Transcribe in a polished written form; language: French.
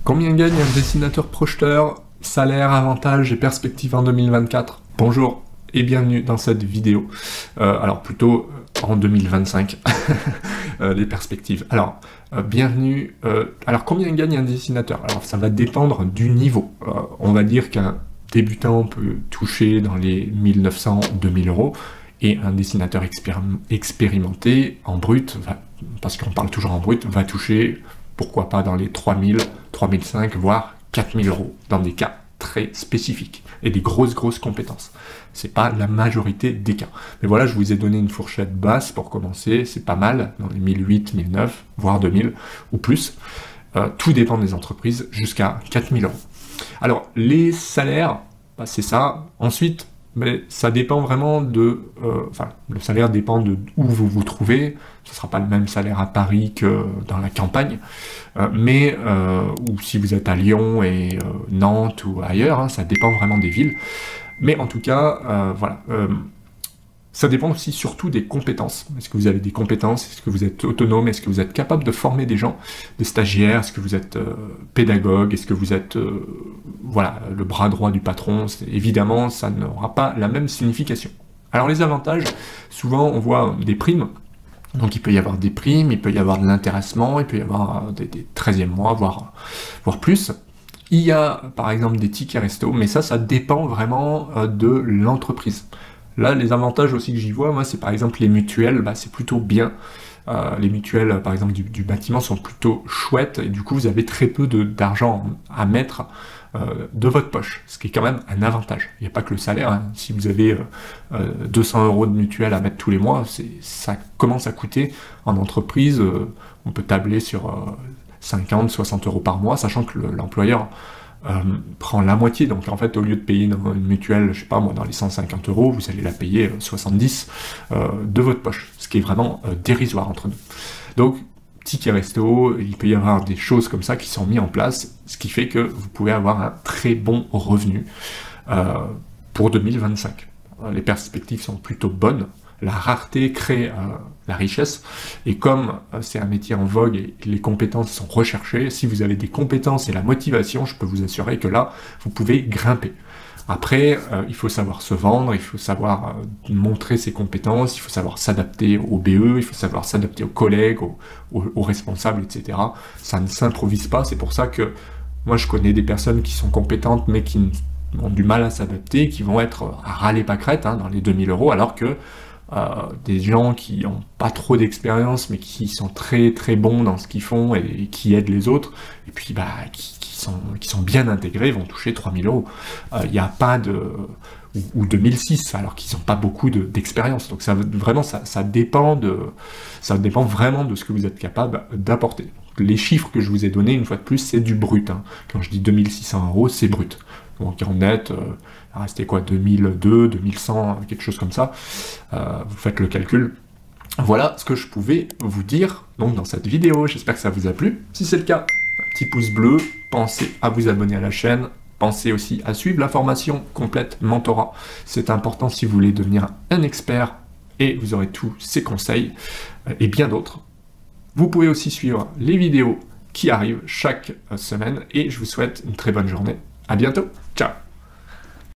Combien gagne un dessinateur projeteur? Salaire, avantages et perspectives en 2024. Bonjour et bienvenue dans cette vidéo. Alors plutôt en 2025, les perspectives. Alors, bienvenue. Alors combien gagne un dessinateur? Alors ça va dépendre du niveau. On va dire qu'un débutant peut toucher dans les 1900-2000 euros et un dessinateur expérimenté en brut, parce qu'on parle toujours en brut, va toucher pourquoi pas dans les 3000, 3005, voire 4000 euros, dans des cas très spécifiques, et des grosses compétences. C'est pas la majorité des cas. Mais voilà, je vous ai donné une fourchette basse pour commencer, c'est pas mal, dans les 1008, 1009, voire 2000, ou plus. Tout dépend des entreprises, jusqu'à 4000 euros. Alors, les salaires, bah, c'est ça. Ensuite, mais ça dépend vraiment de... le salaire dépend de où vous vous trouvez. Ce ne sera pas le même salaire à Paris que dans la campagne, ou si vous êtes à Lyon et Nantes ou ailleurs, hein, ça dépend vraiment des villes. Mais en tout cas, ça dépend aussi surtout des compétences. Est-ce que vous avez des compétences? Est-ce que vous êtes autonome? Est-ce que vous êtes capable de former des gens, des stagiaires? Est-ce que vous êtes pédagogue? Est-ce que vous êtes le bras droit du patron? Évidemment, ça n'aura pas la même signification. Alors les avantages, souvent on voit des primes. Donc il peut y avoir des primes, il peut y avoir de l'intéressement, il peut y avoir des 13e mois, voire plus. Il y a par exemple des tickets resto, mais ça dépend vraiment de l'entreprise. Là, les avantages aussi que j'y vois, moi, c'est par exemple les mutuelles, c'est plutôt bien. Les mutuelles, par exemple, du bâtiment sont plutôt chouettes, et du coup, vous avez très peu d'argent à mettre de votre poche, ce qui est quand même un avantage. Il n'y a pas que le salaire, hein. Si vous avez 200 euros de mutuelle à mettre tous les mois, ça commence à coûter en entreprise, on peut tabler sur 50, 60 euros par mois, sachant que l'employeur prend la moitié, donc en fait au lieu de payer une mutuelle, je sais pas moi, dans les 150 euros, vous allez la payer 70 de votre poche, ce qui est vraiment dérisoire entre nous. Donc, ticket resto, il peut y avoir des choses comme ça qui sont mises en place, ce qui fait que vous pouvez avoir un très bon revenu pour 2025. Les perspectives sont plutôt bonnes. La rareté crée la richesse, et comme c'est un métier en vogue et les compétences sont recherchées, si vous avez des compétences et la motivation, je peux vous assurer que là, vous pouvez grimper. Après, il faut savoir se vendre, il faut savoir montrer ses compétences, il faut savoir s'adapter au BE, il faut savoir s'adapter aux collègues, aux responsables, etc. Ça ne s'improvise pas, c'est pour ça que moi je connais des personnes qui sont compétentes mais qui ont du mal à s'adapter, qui vont être à râler pâquerette dans les 2000 euros, alors que des gens qui n'ont pas trop d'expérience mais qui sont très bons dans ce qu'ils font et qui aident les autres, et puis qui sont bien intégrés, vont toucher 3000 euros. Il n'y a pas de... ou 2006, alors qu'ils n'ont pas beaucoup d'expérience. Donc ça dépend vraiment de ce que vous êtes capable d'apporter. Les chiffres que je vous ai donnés, une fois de plus, c'est du brut. Hein. Quand je dis 2600 euros, c'est brut. Donc en net, restez quoi, 2002, 2100, quelque chose comme ça. Vous faites le calcul. Voilà ce que je pouvais vous dire donc dans cette vidéo. J'espère que ça vous a plu. Si c'est le cas, un petit pouce bleu. Pensez à vous abonner à la chaîne. Pensez aussi à suivre la formation complète mentorat. C'est important si vous voulez devenir un expert, et vous aurez tous ces conseils et bien d'autres. Vous pouvez aussi suivre les vidéos qui arrivent chaque semaine, et je vous souhaite une très bonne journée. À bientôt. Ciao.